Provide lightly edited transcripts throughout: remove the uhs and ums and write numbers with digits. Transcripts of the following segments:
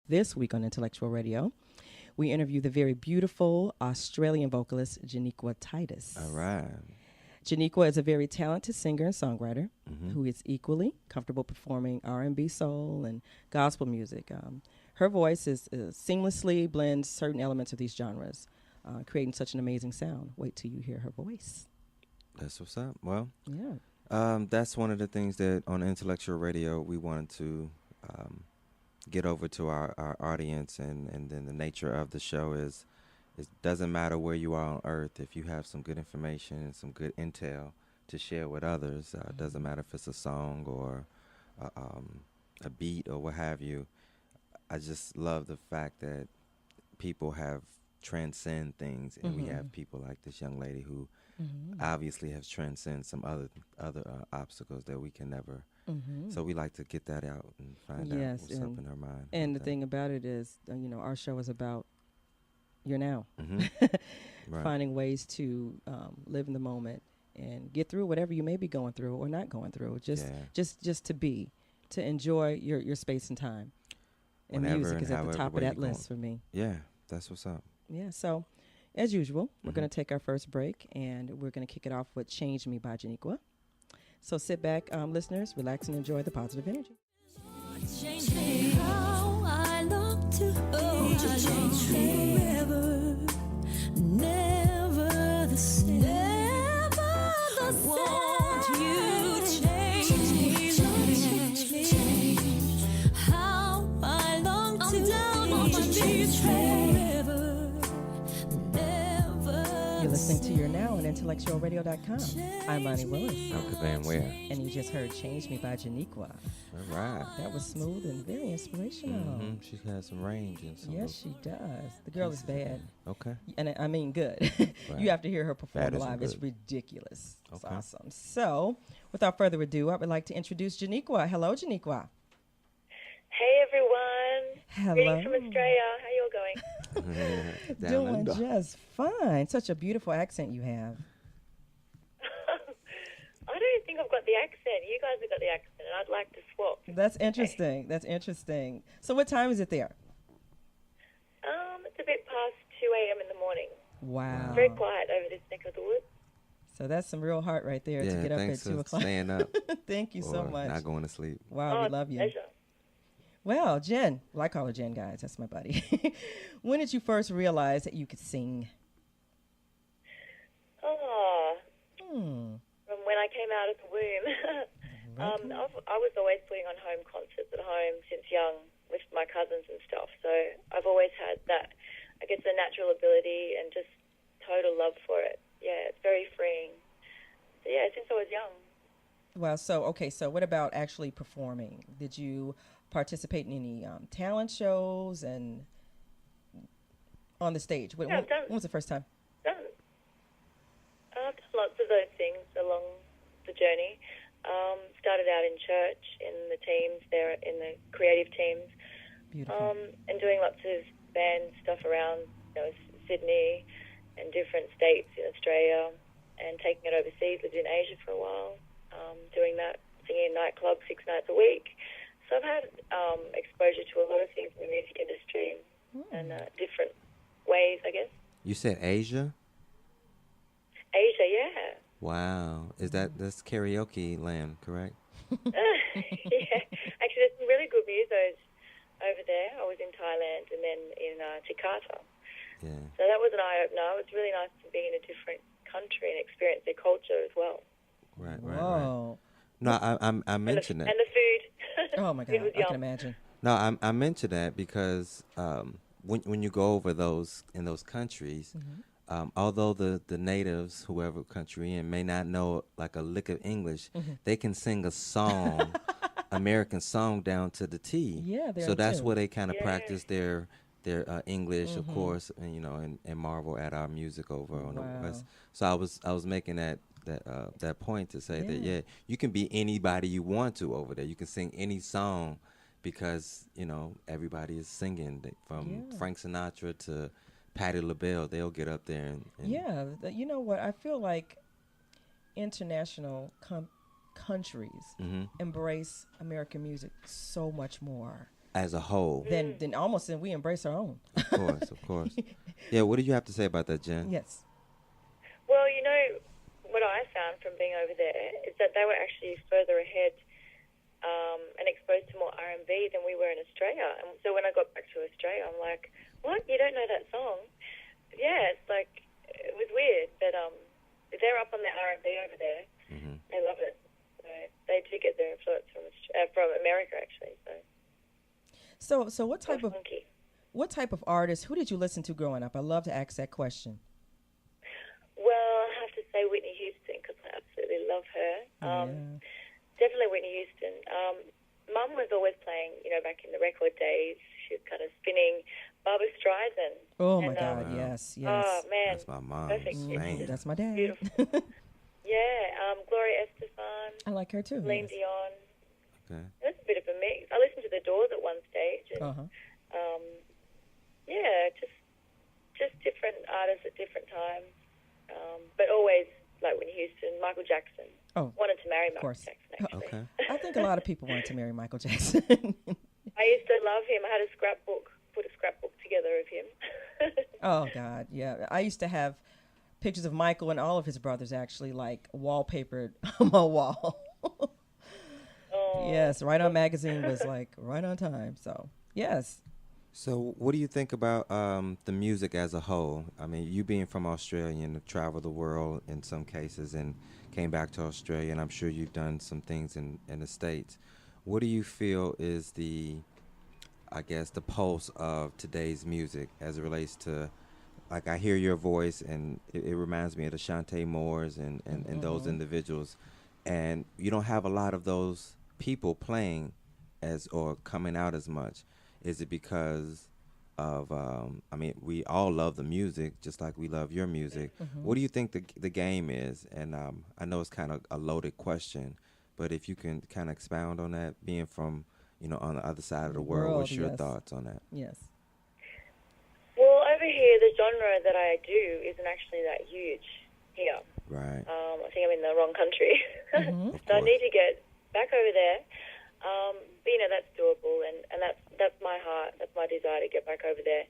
This week on Intellectual Radio, we interview the very beautiful Australian vocalist Jeniqua Titus. All right. Jeniqua is a very talented singer and songwriter Mm-hmm. who is equally comfortable performing R&B, soul, and gospel music. Her voice seamlessly blends certain elements of these genres, creating such an amazing sound. Wait till you hear her voice. That's what's up. Well, Yeah. that's one of the things that on Intellectual Radio we wanted to get over to our audience, and then the nature of the show is it doesn't matter where you are on earth. If you have some good information and some good intel to share with others, it doesn't matter if it's a song or a beat or what have you. I just love the fact that people have transcend things, and we have people like this young lady who obviously has transcended some other obstacles that we can never. So we like to get that out and find out what's up in her mind. And the thing about it is, our show is about your now. Right. Finding ways to live in the moment and get through whatever you may be going through or not going through. Just to enjoy your space and time. And Whenever music and is at the however top of way that you list for me. Yeah, that's what's up. Yeah, so as usual, we're going to take our first break, and we're going to kick it off with Change Me by Jeniqua. So sit back, listeners, relax, and enjoy the positive energy. Change me how I look to change me forever, never the same. Never the same. Want you to change me, how I long to down on my knees forever, never. You're listening to Your Now on intellectualradio.com. I'm Loni Willis, I'm Kevan, Ware. and you just heard Change Me by Jeniqua. All right. That was smooth and very inspirational. She has some range and some. Yes, she does. The girl is bad. Okay. And I mean good. Right. You have to hear her perform Bad isn't live. It's good. ridiculous. It's Okay. awesome. So, without further ado, I would like to introduce Jeniqua. Hello, Jeniqua. Hey everyone. Hello. Greetings from Australia. How you all going? Down Doing under. just fine. Such a beautiful accent you have. I don't think I've got the accent. You guys have got the accent, and I'd like to swap. That's interesting. That's interesting. So, what time is it there? It's a bit past 2 a.m. in the morning. Wow. Very quiet over this neck of the woods. So that's some real heart right there to Yeah, get up at thanks 2 for o'clock. staying up. Thank you so or much. Not going to sleep. Wow, we love you. Pleasure. Well, Jen, I call her Jen, guys. That's my buddy. When did you first realize that you could sing? Oh, Hmm. from when I came out of the womb. I was always putting on home concerts at home since young with my cousins and stuff. So I've always had that, I guess, a natural ability and just total love for it. Yeah, it's very freeing. So yeah, since I was young. Well, so what about actually performing? Did you participate in any talent shows and on the stage? When, Yeah, I've done- when was the first time? I've done lots of those things along the journey. Started out in church, in the teams, there in the creative teams, Beautiful. and doing lots of band stuff around Sydney and different states in Australia, and taking it overseas. Lived in Asia for a while, doing that, singing in nightclubs 6 nights a week. So I've had exposure to a lot of things in the music industry and different ways, I guess. You said Asia? Asia, yeah. Wow. That's karaoke land, correct? Yeah. Actually, there's some really good musos over there. I was in Thailand and then in Jakarta. Yeah. So that was an eye-opener. It was really nice to be in a different country and experience their culture as well. Right, right, right. Whoa. No, I mentioned that. And the food. Oh, my Food God. was I can yum. imagine. No, I mentioned that because when you go over in those countries, although the natives, whoever country in, may not know like a lick of English, they can sing a song, American song down to the T. Yeah, they so are that's too. where they kind of Yeah. practice their English, of course, and marvel at our music over on Wow. the West. So I was making that point to say that Yeah. you can be anybody you want to over there. You can sing any song because everybody is singing from Yeah. Frank Sinatra to Patti LaBelle. They'll get up there and Yeah. You know what? I feel like international countries Mhm. embrace American music so much more. as a whole. then almost then we embrace our own. Of course, of course. Yeah, what do you have to say about that, Jen? Yes. Well, you know, what I found from being over there is that they were actually further ahead and exposed to more R&B than we were in Australia. And so when I got back to Australia, I'm like, what? You don't know that song? Yeah, it's like, it was weird. But they're up on the R&B over there. Mm-hmm. They love it. So they do get their influence from America, actually. So what type of funky. what type of artist? Who did you listen to growing up? I love to ask that question. Well, I have to say Whitney Houston because I absolutely love her. Yeah. Definitely Whitney Houston. Mum was always playing, you know, back in the record days. She was kind of spinning Barbra Streisand. Oh my And, God! Wow. Yes, yes. Oh man, That's my mom's perfect. fan. That's my dad. Beautiful. Yeah, Gloria Estefan, I like her too. Celine Yes. Dion. Okay. That's a bit of a mix. I listened to The Doors at one stage, and Uh-huh. yeah, just different artists at different times, but always like Whitney Houston, Michael Jackson. Oh, Wanted to marry Michael course. Jackson, actually. Okay. I think a lot of people wanted to marry Michael Jackson. I used to love him. I had a scrapbook, put a scrapbook together of him. Oh God, yeah. I used to have pictures of Michael and all of his brothers actually like wallpapered on my wall. Oh. Yes, Right On Magazine was like right on time. So yes. So, what do you think about the music as a whole? I mean, you being from Australia and traveled the world in some cases and came back to Australia, and I'm sure you've done some things in the States. What do you feel is the pulse of today's music as it relates to, like, I hear your voice, and it reminds me of the Shantae Moores and those individuals, and you don't have a lot of those people playing as or coming out as much. Is it because of, I mean, we all love the music, just like we love your music. What do you think the game is? And I know it's kind of a loaded question, but if you can kind of expound on that, being from, you know, on the other side of the world, what's your yes. thoughts on that? Yes. Well, over here, the genre that I do isn't actually that huge here. Right. I think I'm in the wrong country. Mhm. Of So I course. need to get back over there. But, you know, that's doable, and that's my heart. That's my desire to get back over there.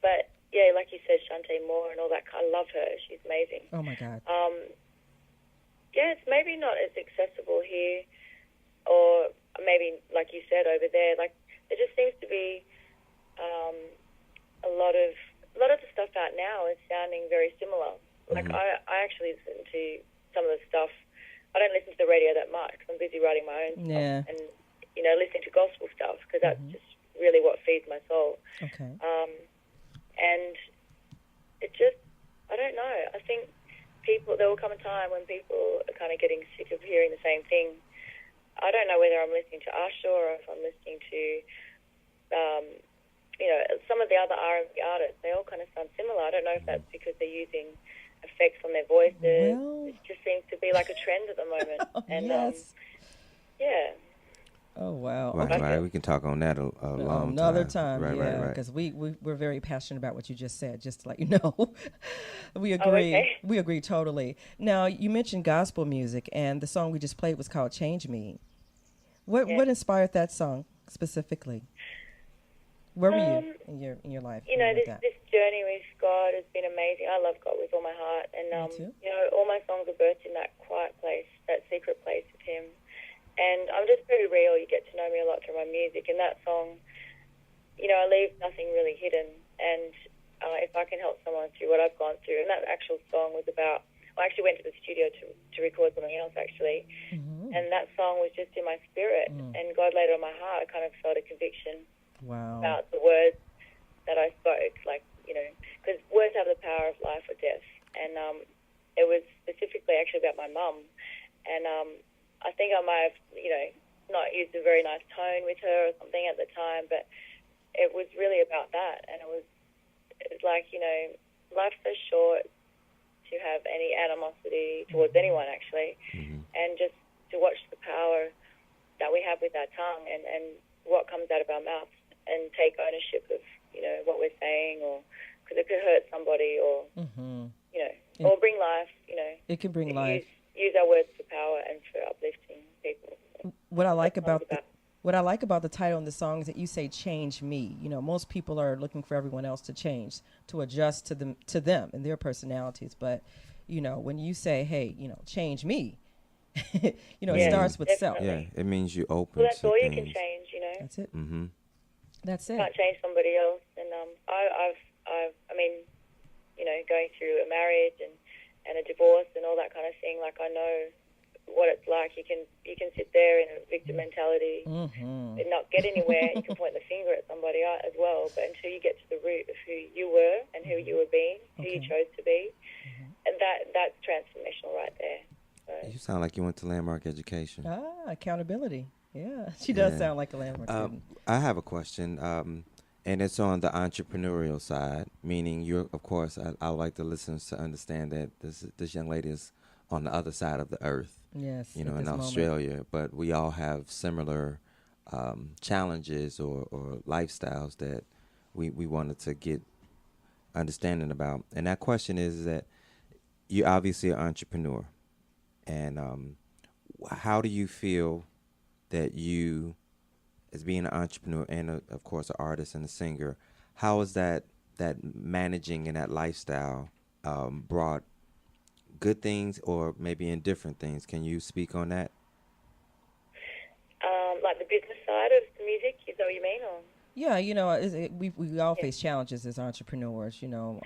But, yeah, like you said, Shantae Moore and all that, I love her. She's amazing. Oh my God. Yeah, it's maybe not as accessible here, or maybe, like you said, over there. Like, there just seems to be a lot of the stuff out now is sounding very similar. Like, I actually listen to some of the stuff. I don't listen to the radio that much because I'm busy writing my own Yeah. stuff and, you know, listening to gospel stuff because that's just really what feeds my soul. Okay. And it just, I don't know. I think there will come a time when people are kind of getting sick of hearing the same thing. I don't know whether I'm listening to Usher or if I'm listening to, you know, some of the other R&B artists. They all kind of sound similar. I don't know if that's because they're using effects on their voices. Well, It just seems to be like a trend at the moment. And yes. yeah. Oh wow. Right, Okay. right. We can talk on that a long Another time, Right, yeah, right. because we're very passionate about what you just said. Just to let you know, we agree. okay. We agree totally. Now you mentioned gospel music, and the song we just played was called "Change Me." What inspired that song specifically? Where were you in your life? You know, when you this did that? this journey with God has been amazing. I love God with all my heart, and too. you know, all my songs are birthed in that quiet place, that secret place with Him. And I'm just very real. You get to know me a lot through my music, and that song, you know, I leave nothing really hidden. And if I can help someone through what I've gone through, and that actual song was about. I actually went to the studio to record something else actually, and that song was just in my spirit, and God laid it on my heart. I kind of felt a conviction. Wow. About the words that I spoke, like, you know, because words have the power of life or death. And it was specifically actually about my mum. And I think I might have, you know, not used a very nice tone with her or something at the time, but it was really about that. And it was like, you know, life's so short to have any animosity towards anyone, actually, and just to watch the power that we have with our tongue and what comes out of our mouths. And take ownership of, you know, what we're saying, or because it could hurt somebody, or you know, or bring life. You know, It can bring life. Use our words for power and for uplifting people. What I like about What I like about the title and the song is that you say "change me." You know, most people are looking for everyone else to change, to adjust to them and their personalities. But you know, when you say, "Hey, you know, change me," you know, it Yeah. starts with self. definitely. Yeah, it means you open Well, that's to all you can things. change, you know. That's it. Mm-hmm. That's You it. can't change somebody else. And I mean, you know, going through a marriage and a divorce and all that kind of thing. Like, I know what it's like. You can sit there in a victim mentality Mm-hmm. and not get anywhere. You can point the finger at somebody as well, but until you get to the root of who you were and who you were being, who you Okay. chose to be, and that's transformational right there. So, You sound like you went to Landmark Education. Accountability. Yeah, she does Yeah. sound like a landmark student. I have a question, and it's on the entrepreneurial side, meaning you're, of course, I like the listeners to understand that this young lady is on the other side of the earth, Yes. you know, at in this moment. Australia, but we all have similar challenges or lifestyles that we wanted to get understanding about. And that question is that you're obviously an entrepreneur, and how do you feel that you, as being an entrepreneur and of course an artist and a singer, how is that managing and that lifestyle brought good things or maybe indifferent things? Can you speak on that? like the business side of the music, is that what you mean? Or Yeah, you know, we all face challenges as entrepreneurs. You know,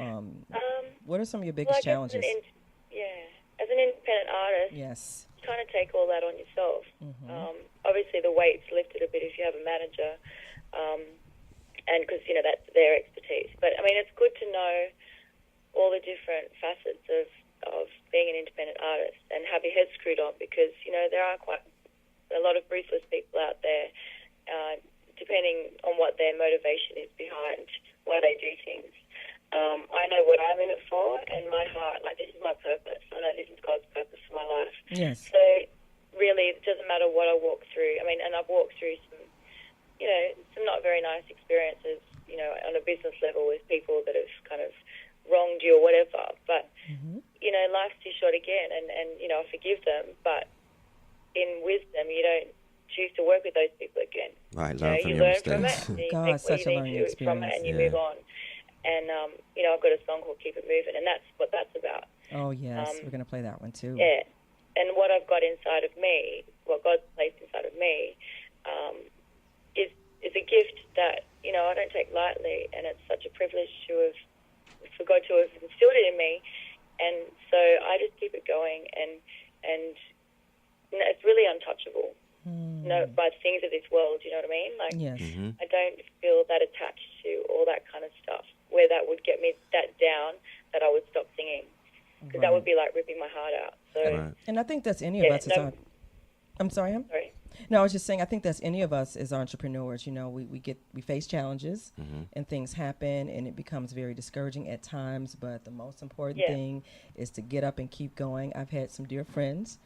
what are some of your well, biggest I guess challenges? as an independent artist, Yes. you kind of take all that on yourself. Mhm. Obviously, the weight's lifted a bit if you have a manager, and because you know that's their expertise. But I mean, it's good to know all the different facets of being an independent artist and have your head screwed on, because you know there are quite a lot of ruthless people out there, depending on what their motivation is behind why they do things. I know what I'm in it for, and my heart, like, this is my purpose. I know this is God's purpose for my life. Yes. So really, it doesn't matter what I walk through. I mean, and I've walked through some not very nice experiences, you know, on a business level with people that have kind of wronged you or whatever. But, you know, life's too short again, and you know, I forgive them. But in wisdom, you don't choose to work with those people again. Right, You know, learn from you your learn from mistakes. it, and you God, take what such a you need learning to from it, experience. and you Yeah. move on. And, you know, I've got a song called Keep It Mov'n, and that's what that's about. Oh yes, we're gonna play that one too. Yeah. And what I've got inside of me, what God's placed inside of me, is a gift that, you know, I don't take lightly, and it's such a privilege for God to have instilled it in me. And so I just keep it going, and you know, it's really untouchable. You know, by things of this world, you know what I mean? Like, Yes. Mm-hmm. I don't feel that attached to all that kind of stuff, where that would get me that down that I would stop singing, because that would be like ripping my heart out. So, Right. And I think that's any of Yeah, us as no- I'm sorry, Em? sorry. No, I was just saying I think that's any of us as entrepreneurs. You know, we face challenges and things happen, and it becomes very discouraging at times. But the most important Yeah. thing is to get up and keep going. I've had some dear friends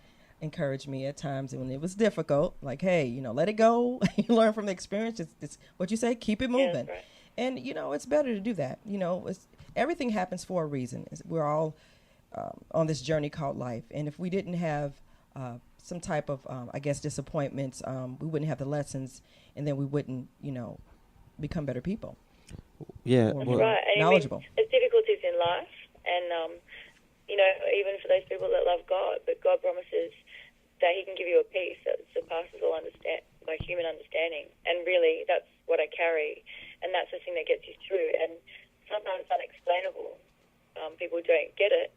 encourage me at times when it was difficult, like, hey, you know, let it go. You learn from the experience. It's what you say, keep it Yeah, moving. that's right. And you know, it's better to do that. You know, everything happens for a reason. We're all on this journey called life, and if we didn't have some type of, I guess, disappointments, we wouldn't have the lessons, and then we wouldn't, you know, become better people. Yeah. Or That's Well, right. And knowledgeable. I mean, there's difficulties in life, and you know, even for those people that love God, but God promises that He can give you a peace that surpasses all human understanding. And really, that's what I carry, and that's the thing that gets you through. And sometimes it's unexplainable. People don't get it,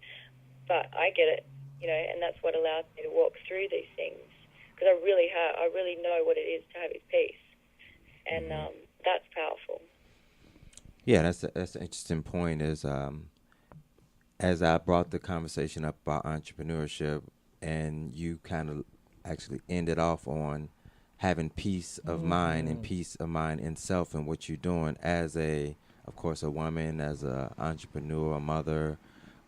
but I get it, you know, and that's what allows me to walk through these things, because I really know what it is to have His peace, and that's powerful. yeah, that's an interesting point. As I brought the conversation up about entrepreneurship, and you kind of actually ended off on having peace of mind and peace of mind in self and what you're doing as of course, a woman, as a entrepreneur, a mother,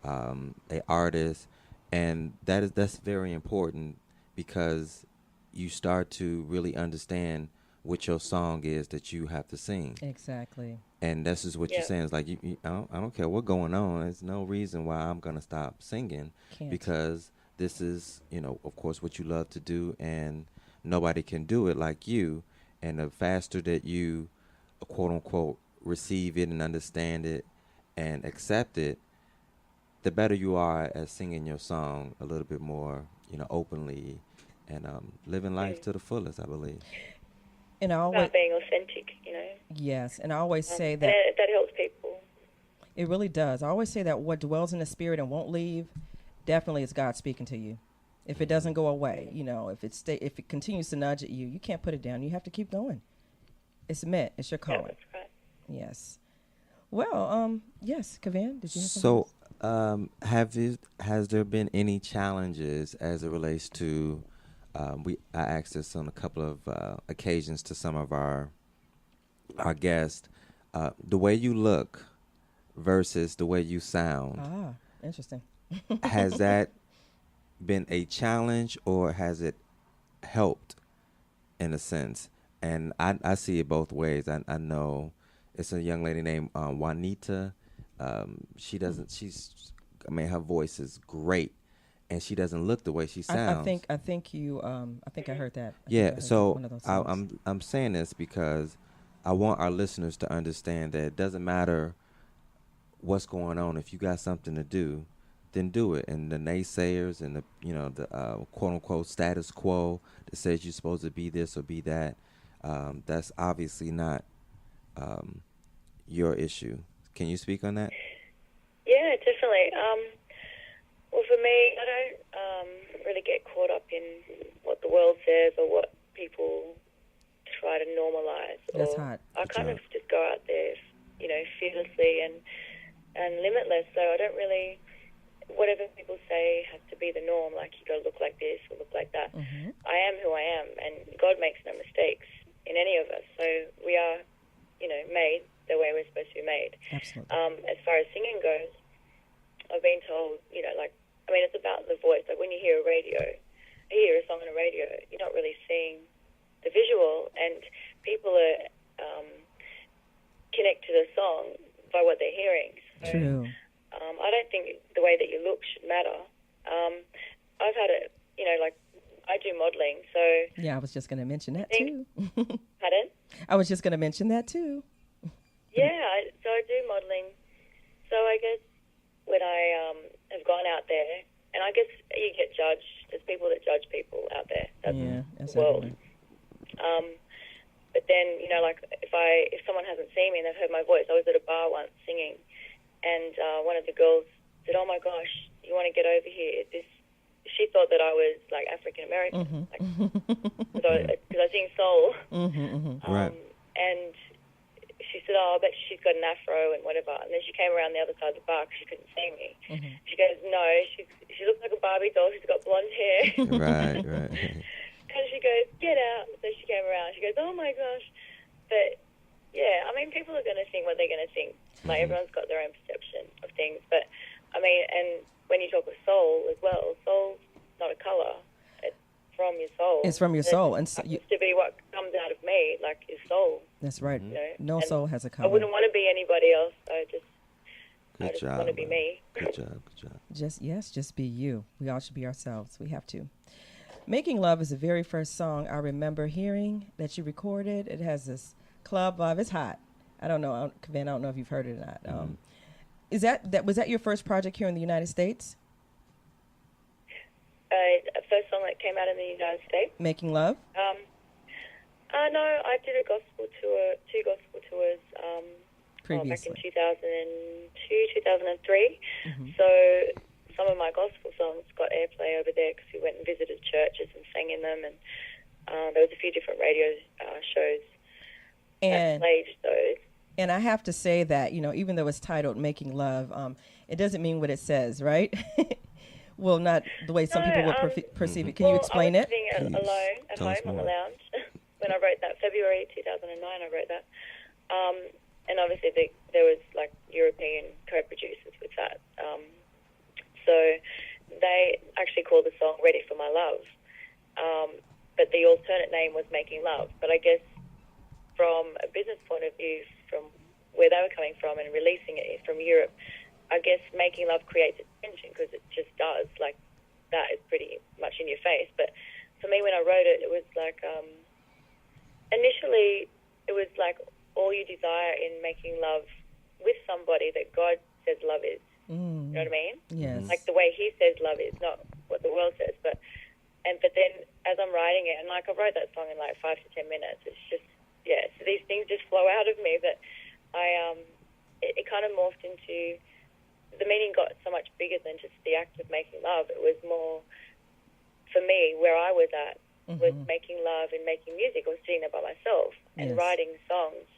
a artist, and that's very important, because you start to really understand what your song is that you have to sing. Exactly. And this is what you're Yeah. saying. It's like, I don't care what's going on. There's no reason why I'm going to stop singing, Can't. because this is, you know, of course, what you love to do, and nobody can do it like you. And the faster that you, quote unquote, receive it and understand it and accept it, the better you are at singing your song a little bit more, openly, and living life to the fullest, I believe. And I always, about being authentic, yes, and I always say and that that helps people. it really does. I always say that what dwells in the spirit and won't leave, definitely is God speaking to you. If it doesn't go away, if it continues to nudge at you, you can't put it down. You have to keep going. It's meant. It's your Yeah, calling. that's right. Yes. Well, yes, Kevan, did you have something So, else? has there been any challenges as it relates to? I asked this on a couple of occasions to some of our guests. The way you look versus the way you sound. Ah, interesting. Has that been a challenge, or has it helped in a sense? And I see it both ways. I know it's a young lady named Juanita. Her voice is great, and she doesn't look the way she sounds. I think I heard that. So one of those songs. I'm saying this because I want our listeners to understand that it doesn't matter what's going on. If you got something to do, then do it. And the naysayers and the quote unquote status quo that says you're supposed to be this or be that, that's obviously not your issue. Can you speak on that? Yeah, definitely. Well, for me, I don't really get caught up in what the world says or what people try to normalize. That's hot. I kind of just go out there, fearlessly and limitless. So I don't really, whatever people say has to be the norm. Like you got to look like this or look like that. Mm-hmm. I am who I am, and God makes no mistakes in any of us. So we are, made the way we're supposed to be made. Absolutely. As far as singing goes, I've been told, it's about the voice. Like when you hear a song on a radio, you're not really seeing the visual, and people are connect to the song by what they're hearing. So, True. I don't think the way that you look should matter. I've had I do modelling, so... Yeah, I was just going to mention that too. Pardon? I was just going to mention that too. Yeah, so I do modelling. So I guess when I have gone out there, and I guess you get judged. There's people that judge people out there. That's the world. But then, if someone hasn't seen me and they've heard my voice, I was at a bar once singing, and one of the girls said, "Oh my gosh, you want to get over here?" She thought that I was like African American, because I sing soul. Right. And she said, "Oh, I bet she's got an afro and whatever." And then she came around the other side of the bar because she couldn't see me. She goes, "No, she looks like a Barbie doll. She's got blonde hair." Right. And she goes, "Get out." So she came around. She goes, "Oh my gosh." But yeah, people are going to think what they're going to think. Like everyone's got their own perception of things. But and when you talk of soul as well, soul's not a color. It's from your soul. It's from your soul, and so to be what comes out of me, like is soul. That's right. No And soul has a color. I wouldn't want to be anybody else. I just Good job. want to be me. Good job. Just be you. We all should be ourselves. We have to. Making Love is the very first song I remember hearing that you recorded. It has this club vibe. It's hot. I don't know, Kevan, I don't know if you've heard it or not. Was that your first project here in the United States? First song that came out in the United States. Making Love? No, I did a gospel tour, 2 gospel tours Previously. back in 2002, 2003. So some of my gospel songs got airplay over there because we went and visited churches and sang in them, and there was a few different radio shows that played those. And I have to say that, even though it's titled Making Love, it doesn't mean what it says, right? Well, not the way some people would perceive it. Can you explain it? I was sitting alone at home on the lounge when I wrote that. February 2009 I wrote that. And obviously there was like European co-producers with that. So they actually called the song Ready for My Love. But the alternate name was Making Love. But I guess from a business point of view, from where they were coming from and releasing it from Europe, I guess Making Love creates attention because it just does. Like, that is pretty much in your face. But for me, when I wrote it, it was like, initially it was like all you desire in making love with somebody that God says love is. You know what I mean? Yes. Like the way He says love is, not what the world says. But then as I'm writing it, and like I wrote that song in like 5 to 10 minutes, it's just so these things just flow out of me that it kind of morphed into, the meaning got so much bigger than just the act of making love. It was more, for me, where I was at, was making love and making music. I was sitting there by myself, and writing songs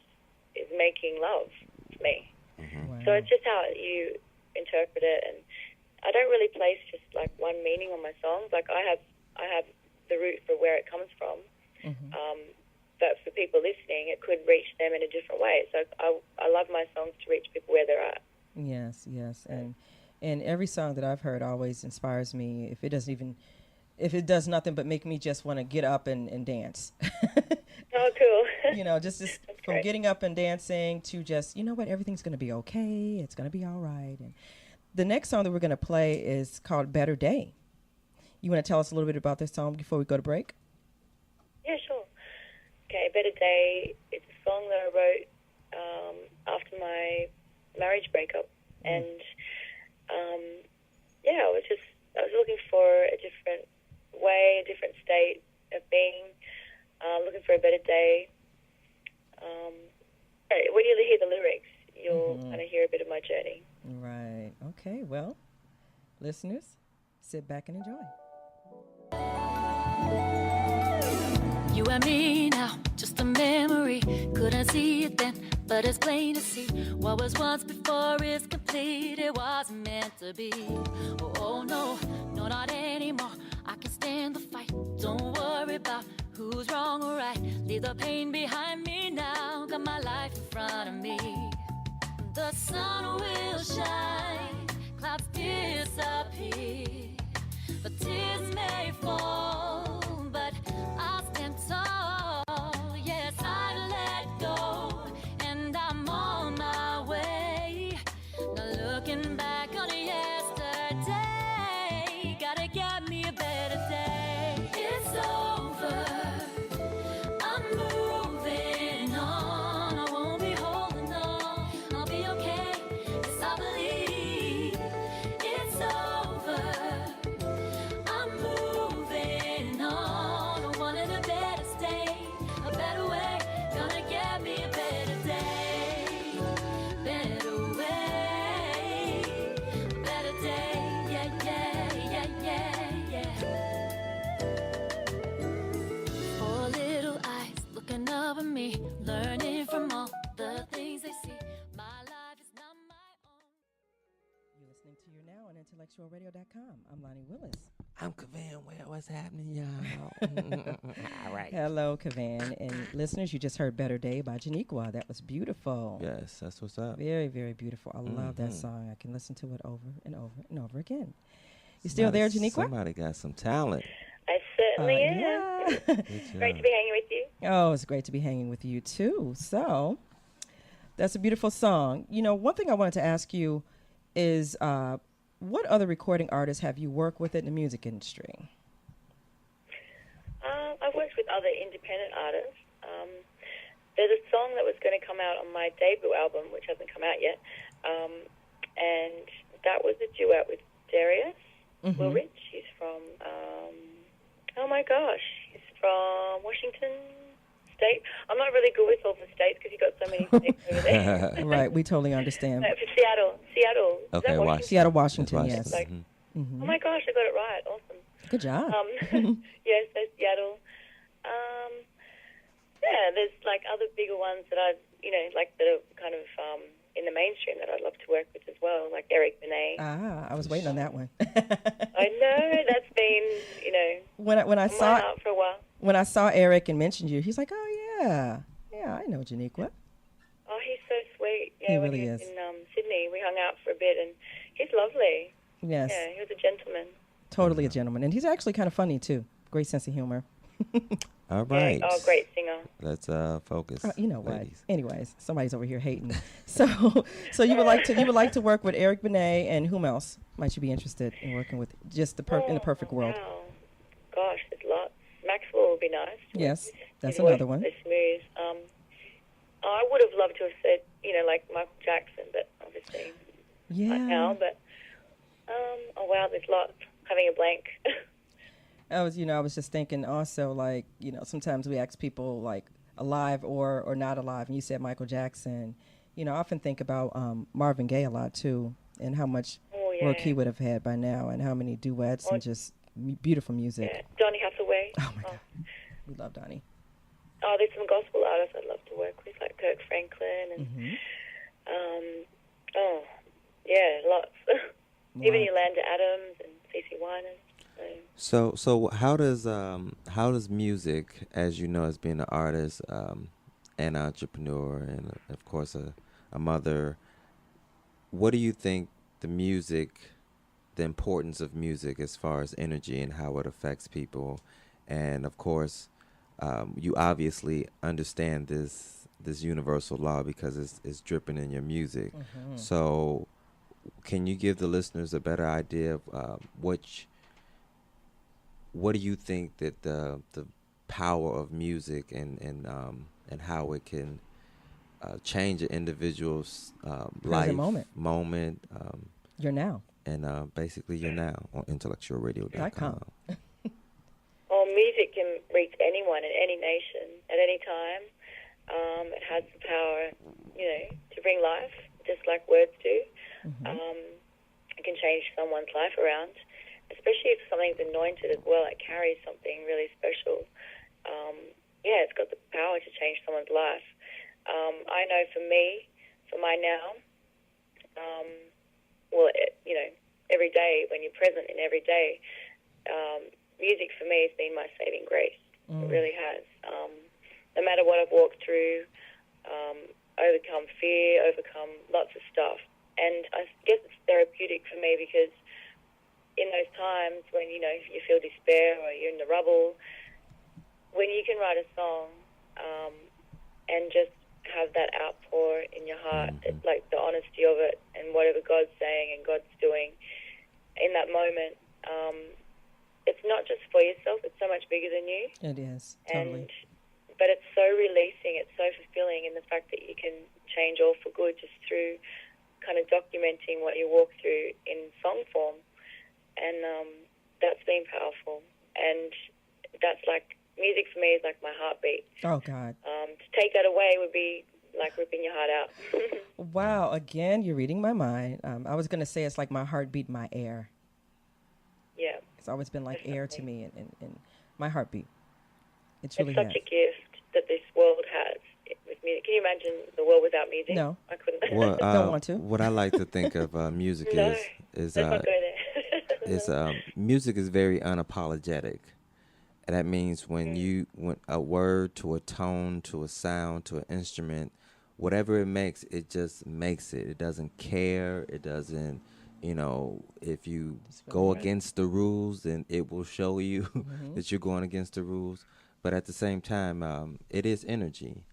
is making love to me. Wow. So it's just how you interpret it, and I don't really place just like one meaning on my songs. Like I have the root for where it comes from, but for people listening, it could reach them in a different way. So I love my songs to reach people where they're at. Yes, and every song that I've heard always inspires me. If it does nothing but make me just want to get up and dance. Oh, cool. You know, just from great. getting up and dancing to just, you know what, everything's going to be okay. It's going to be all right. And the next song that we're going to play is called Better Day. You want to tell us a little bit about this song before we go to break? Yeah, sure. Okay, Better Day, it's a song that I wrote after my marriage breakup. And, I was looking for a different way, a different state of being, looking for a better day. When you hear the lyrics, you'll kind of hear a bit of my journey. Right. Okay, well, listeners, sit back and enjoy. You and me now, just a memory. Couldn't see it then, but it's plain to see. What was once before is complete. It wasn't meant to be. Oh no, no, not anymore. I can stand the fight. Don't worry about who's wrong or right. Leave the pain behind me now. Got my life in front of me. The sun will shine, clouds disappear. The tears may fall, but I'll stand tall. Yes, I let go, and I'm on my way. Now looking back on yesterday, gotta get me a better day. It's over, I'm moving on. I won't be holding on, I'll be okay, 'cause I believe it's over. I'm moving on. I wanted a better state, a better way. Gonna get me a better day, better way, better day. Yeah, yeah, yeah, yeah, yeah. Four little eyes looking up at me, learning from all the things they see. My life is not my own. You're listening to You Now on intellectualradio.com. I'm Loni Willis. I'm Kevan. What's happening, y'all? All right. Hello, Kevan. And listeners, you just heard Better Day by Jeniqua. That was beautiful. Yes, that's what's up. Very, very beautiful. I love that song. I can listen to it over and over and over again. You still there, Jeniqua? Somebody got some talent. I certainly am. Yeah. Good Great to job. be hanging with you. Oh, it's great to be hanging with you, too. So that's a beautiful song. You know, one thing I wanted to ask you is what other recording artists have you worked with in the music industry? I've worked with other independent artists. There's a song that was going to come out on my debut album, which hasn't come out yet, and that was a duet with Darius Wilrich. He's from, he's from Washington State. I'm not really good with all the states because you've got so many states over there. Right, we totally understand. No, for Seattle. Is Okay, that Washington? Seattle, Washington, That's yes. Like, oh my gosh, I got it right. Awesome. Good job. Yes, so Seattle. There's like other bigger ones that I've, like that are kind of in the mainstream that I'd love to work with as well, like Eric Benet. I was waiting on that one. I know that's been, when I on my saw heart for a while. when I saw Eric and mentioned you, he's like, "Oh yeah, I know Jeniqua." Oh, he's so sweet. He when really he was is. in Sydney, we hung out for a bit, and he's lovely. Yes, Yeah, he was a gentleman. totally a gentleman, and he's actually kind of funny too. Great sense of humor. All right. Yeah. Oh, great singer. Let's focus. You know what? ladies. Anyways, somebody's over here hating. So you would like to work with Eric Benet, and whom else might you be interested in working with? Just in the perfect world. Wow. Gosh, there's lots. Maxwell would be nice. Yes. That's his voice another one. is so smooth. I would have loved to have said, like Michael Jackson, but obviously not now. But oh wow, there's lots. Having a blank. I was just thinking also, like, sometimes we ask people like alive or not alive, and you said Michael Jackson. I often think about Marvin Gaye a lot too, and how much work he would have had by now, and how many duets and just beautiful music. Yeah, Donny Hathaway. Oh my God, we love Donny. Oh, there's some gospel artists I'd love to work with, like Kirk Franklin and lots. Even Yolanda Adams and CeCe Winans. So how does music, as you know, as being an artist, an entrepreneur, and of course a mother, what do you think the importance of music as far as energy and how it affects people? And of course, you obviously understand this universal law because it's dripping in your music. Mm-hmm. So can you give the listeners a better idea of what do you think that the power of music and how it can change an individual's life moment? You're now. And basically you're now on intellectualradio.com. Well, music can reach anyone in any nation at any time. It has the power, to bring life, just like words do. Mm-hmm. It can change someone's life around, especially if something's anointed as well. It carries something really special. It's got the power to change someone's life. I know for me, for my now, every day, when you're present in every day, music for me has been my saving grace. It really has. No matter what I've walked through, overcome fear, overcome lots of stuff. And I guess it's therapeutic for me because in those times when, you feel despair or you're in the rubble, when you can write a song and just have that outpour in your heart, like the honesty of it and whatever God's saying and God's doing in that moment, it's not just for yourself, it's so much bigger than you. It is, totally. But it's so releasing, it's so fulfilling in the fact that you can change all for good just through kind of documenting what you walk through in song form. And that's been powerful. And that's like, music for me is like my heartbeat. Oh, God. To take that away would be like ripping your heart out. Wow, again, you're reading my mind. I was going to say it's like my heartbeat, my air. Yeah. It's always been like air to me and my heartbeat. It's such a gift that this world has with music. Can you imagine the world without music? No. I couldn't. Well, don't want to. What I like to think of music is let's not go there. Music is very unapologetic. And that means when a word to a tone to a sound to an instrument, whatever it makes, it just makes it. It doesn't care. It doesn't, if you go against the rules, then it will show you that you're going against the rules. But at the same time, it is energy.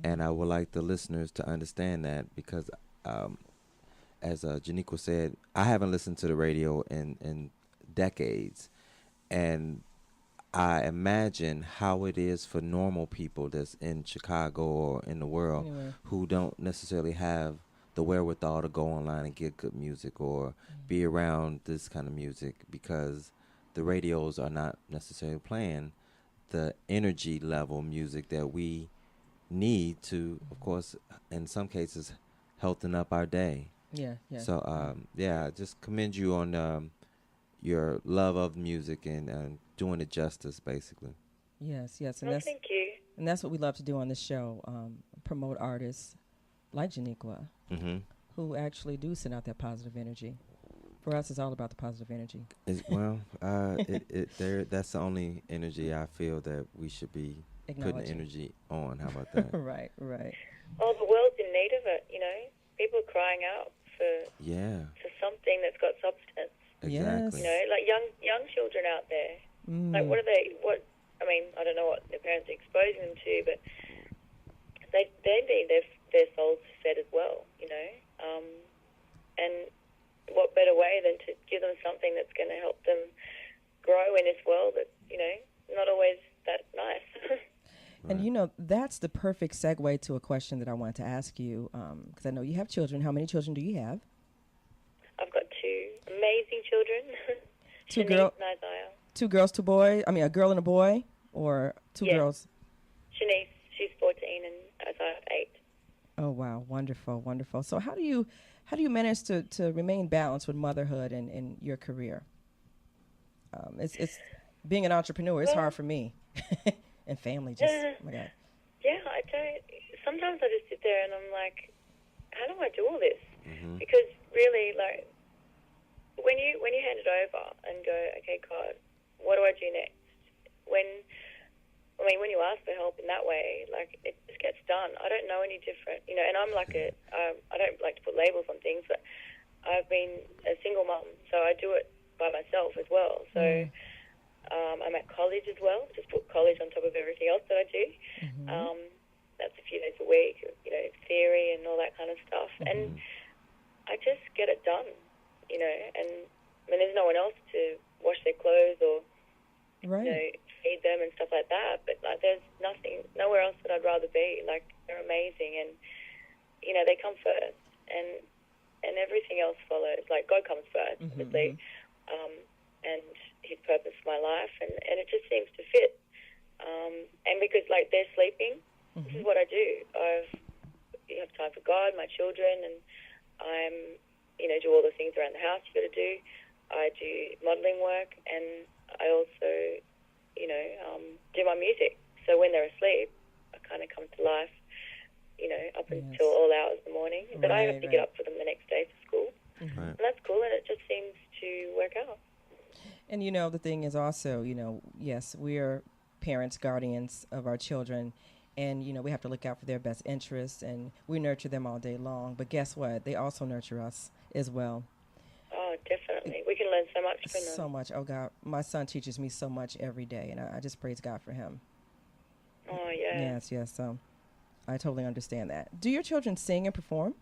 And I would like the listeners to understand that because, as Jeniqua said, I haven't listened to the radio in decades. And I imagine how it is for normal people that's in Chicago or in the world who don't necessarily have the wherewithal to go online and get good music or be around this kind of music because the radios are not necessarily playing the energy level music that we need to, of course, in some cases, healthen up our day. Yeah. So, I just commend you on your love of music and doing it justice, basically. Yes. And thank you. And that's what we love to do on this show, promote artists like Jeniqua, who actually do send out that positive energy. For us, it's all about the positive energy. That's the only energy I feel that we should be putting energy on. How about that? Right. Oh, the world's in need of it, People are crying out for something that's got substance. Exactly. Yes. Like young children out there. Like, I don't know what their parents are exposing them to, but they need their souls fed as well, and what better way than to give them something that's going to help them grow in this world that's, not always that nice. And that's the perfect segue to a question that I wanted to ask you, because I know you have children. How many children do you have? I've got two amazing children. Two Shanice and Isaiah. Two girls, two boys. I mean, a girl and a boy, or two girls. Shanice, she's 14, and Isaiah 8. Oh wow, wonderful, wonderful. So how do you manage to remain balanced with motherhood and your career? It's being an entrepreneur. It's hard for me, and family. Just oh my God. Yeah, I don't. Sometimes I just sit there and I'm like, how do I do all this? Mm-hmm. Because really, like, when you hand it over and go, okay, God, what do I do next? When you ask for help in that way, like, it just gets done. I don't know any different, and I'm like I don't like to put labels on things, but I've been a single mum, so I do it by myself as well. So I'm at college as well, just put college on top of everything else that I do. Mm-hmm. That's a few days a week, theory and all that kind of stuff. Mm-hmm. And I just get it done, and I mean, there's no one else to wash their clothes or feed them and stuff like that. But like, there's nowhere else that I'd rather be. Like, they're amazing, and they come first, and everything else follows. Like, God comes first, obviously, and His purpose for my life, and it just seems to fit. And because like they're sleeping, this is what I do. You have time for God, my children, and I'm do all the things around the house you got to do. I do modelling work, and I also do my music. So when they're asleep, I kind of come to life, up until all hours of the morning. But I have to get up for them the next day for school. Mm-hmm. And that's cool, and it just seems to work out. And the thing is also, yes, we are parents, guardians of our children, and we have to look out for their best interests, and we nurture them all day long. But guess what? They also nurture us as well. Oh, definitely. We can learn so much from them. So much. Oh, God. My son teaches me so much every day, and I just praise God for him. Oh, yeah. Yes. So I totally understand that. Do your children sing and perform?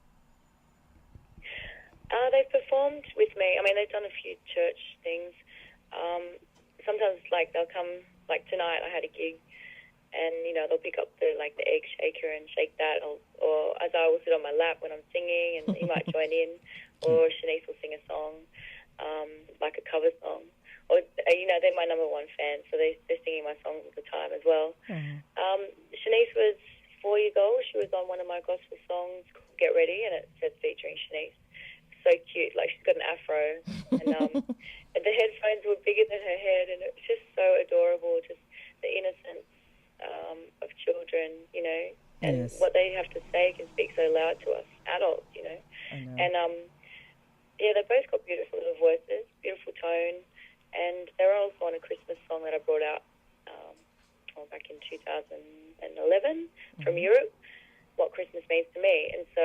They've performed with me. I mean, they've done a few church things. Sometimes, like, they'll come, like tonight I had a gig, and, they'll pick up the egg shaker and shake that, or Isaiah will sit on my lap when I'm singing, and he might join in, or Shanice will sing a song, like a cover song. Or, they're my number one fan, so they're singing my songs all the time as well. Mm-hmm. Shanice was 4 years old. She was on one of my gospel songs called Get Ready, and it says featuring Shanice. So cute. Like, she's got an afro, and the headphones were bigger than her head, and it was just so adorable, just the innocence of children, and what they have to say can speak so loud to us adults, I know. And they both got beautiful little voices, beautiful tone, and they were also on a Christmas song that I brought out back in 2011 from Europe, What Christmas Means to Me. And so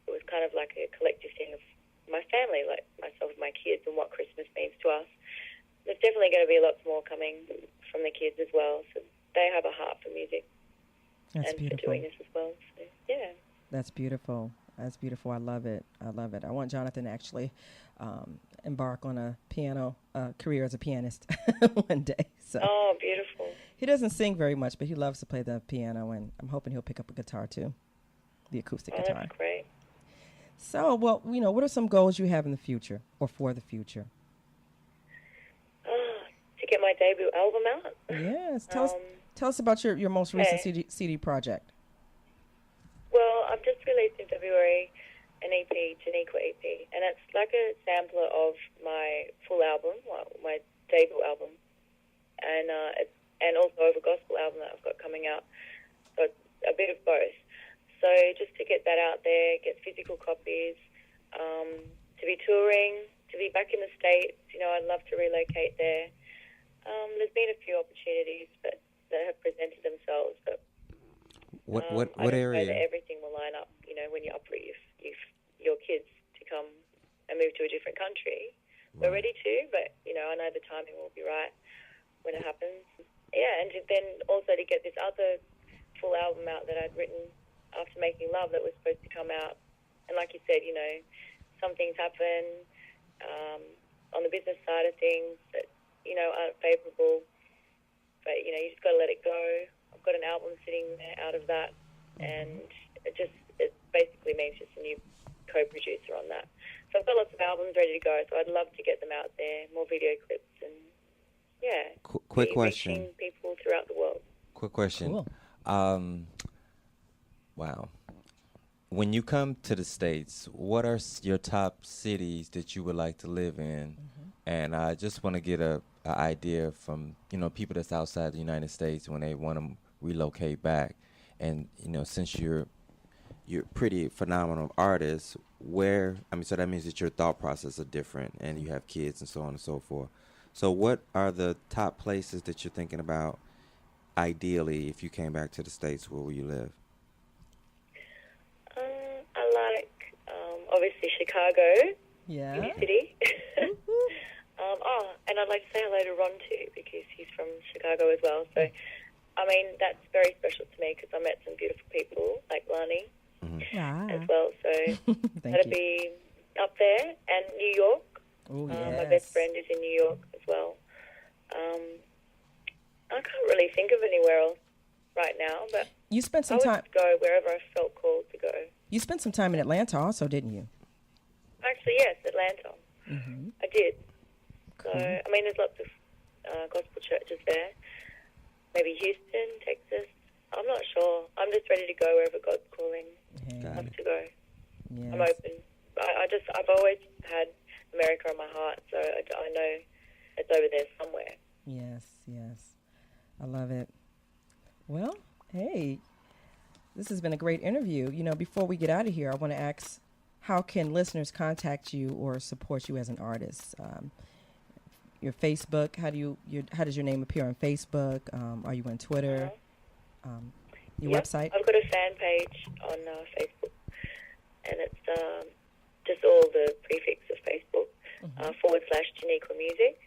it was kind of like a collective thing of my family, like myself and my kids, and what Christmas means to us. There's definitely going to be lots more coming from the kids as well. So they have a heart for music. That's and beautiful. for doing this as well. So, yeah. That's beautiful. That's beautiful. I love it. I want Jonathan to actually embark on a piano career as a pianist one day. So. Oh, beautiful. He doesn't sing very much, but he loves to play the piano, and I'm hoping he'll pick up a guitar too, the acoustic guitar. That's great. So, well, what are some goals you have in the future or for the future? To get my debut album out. Yes. Tell us about your most recent CD project. Well, I've just released in February an EP, Jeniqua EP, and it's like a sampler of my full album, my debut album, and also of a gospel album that I've got coming out. So it's a bit of both. So just to get that out there, get physical copies, to be touring, to be back in the States. I'd love to relocate there. There's been a few opportunities that have presented themselves, but what I area? know that everything will line up. When you uproot your kids to come and move to a different country, we're ready to. But I know the timing will be right when it happens. Yeah, and then also to get this other full album out that I'd written after Making Love that was supposed to come out. And like you said, some things happen on the business side of things that, aren't favourable. But, you just got to let it go. I've got an album sitting there out of that, and it basically means just a new co-producer on that. So I've got lots of albums ready to go, so I'd love to get them out there, more video clips, and quick question. Reaching people throughout the world. Quick question. Cool. Wow. When you come to the States, what are your top cities that you would like to live in? And I just want to get a idea from, people that's outside the United States when they want to relocate back. And, since you're pretty phenomenal artist, so that means that your thought process are different and you have kids and so on and so forth. So what are the top places that you're thinking about ideally if you came back to the States? Where will you live? I like, obviously, Chicago, Yeah. City. And I'd like to say hello to Ron, too, because he's from Chicago as well. So, that's very special to me because I met some beautiful people like Loni as well. So that'd be up there. And New York. Oh, My best friend is in New York as well. I can't really think of anywhere else right now, but you spent some I time. would go wherever I felt called to go. You spent some time in Atlanta, also, didn't you? Actually, yes, Atlanta. I did. Cool. So, there's lots of gospel churches there. Maybe Houston, Texas. I'm not sure. I'm just ready to go wherever God's calling us to go. Yes. I'm open. I've always had America in my heart, so I know it's over there somewhere. Yes. I love it. Well, hey, this has been a great interview. Before we get out of here, I want to ask, how can listeners contact you or support you as an artist? Your Facebook, how does your name appear on Facebook? Are you on Twitter? Your website? I've got a fan page on Facebook, and it's just all the prefix of Facebook, /Jeniqua Music.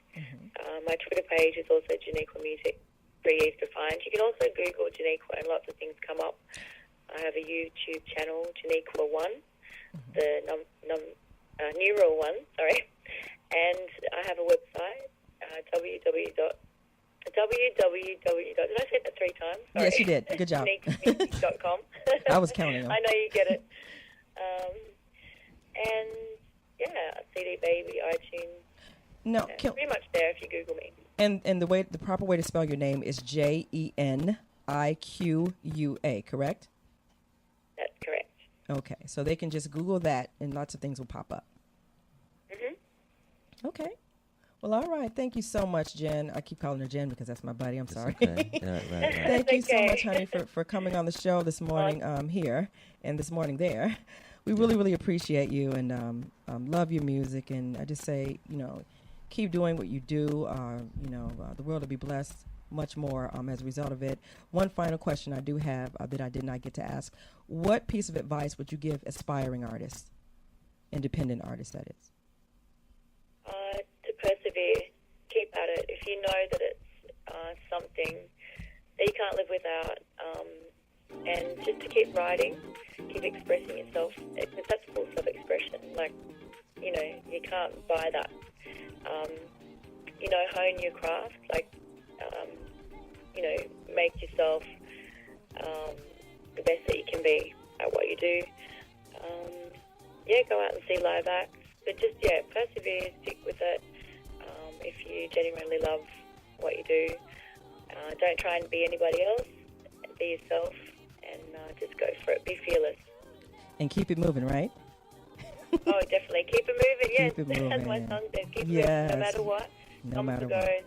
My Twitter page is also Jeniqua Music, pretty easy to find. You can also Google Jeniqua and lots of things come up. I have a YouTube channel, Jeniqua 1, the numeral 1, sorry. And I have a website, www. Did I say that 3 times? Sorry. Yes, you did. Good job. JeniquaMusic.com. I was counting them. I know you get it. And CD Baby, iTunes. No, pretty much there if you Google me. And the proper way to spell your name is Jeniqua, correct? That's correct. Okay, so they can just Google that, and lots of things will pop up. Okay. Well, all right. Thank you so much, Jen. I keep calling her Jen because that's my buddy. I'm sorry. Okay. Right. Thank you so much, honey, for coming on the show this morning here and this morning there. We really, really appreciate you and love your music. And I just say, keep doing what you do. The world will be blessed much more as a result of it. One final question I do have that I did not get to ask. What piece of advice would you give aspiring artists, independent artists, that is? To persevere, keep at it. If you know that it's something that you can't live without, and just to keep writing, keep expressing yourself, because that's full self-expression. You can't buy that. Hone your craft, make yourself the best that you can be at what you do. Go out and see live acts, but just, persevere, stick with it. If you genuinely love what you do, don't try and be anybody else. Be yourself and just go for it. Be fearless. And keep it moving, right? Oh, definitely. Keep it moving, yes. Keep it moving. As my son says, keep it moving no matter what. No matter what.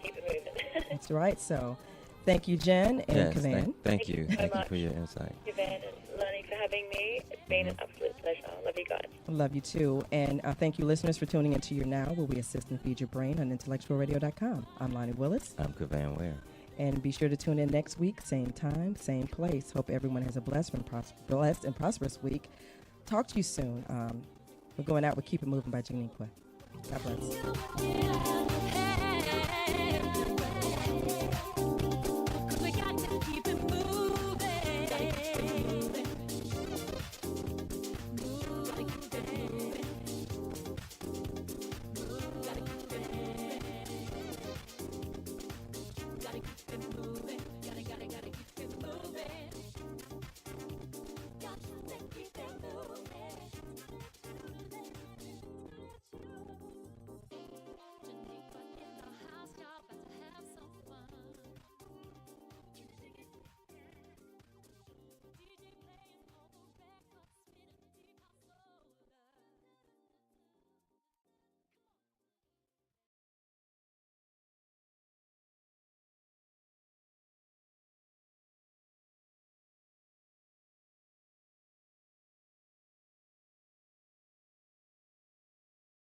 Keep it moving. That's right. So thank you, Jen and Kevan. Thank you. so Thank you much, for your insight. Kevan and Loni, for having me. It's been an absolute pleasure. Love you guys. Love you too. And thank you, listeners, for tuning into Your Now, where we assist and feed your brain on intellectualradio.com. I'm Loni Willis. I'm Kevan Ware. And be sure to tune in next week, same time, same place. Hope everyone has a blessed and prosperous week. Talk to you soon. We're going out with Keep It Mov'n by Jeniqua. God bless.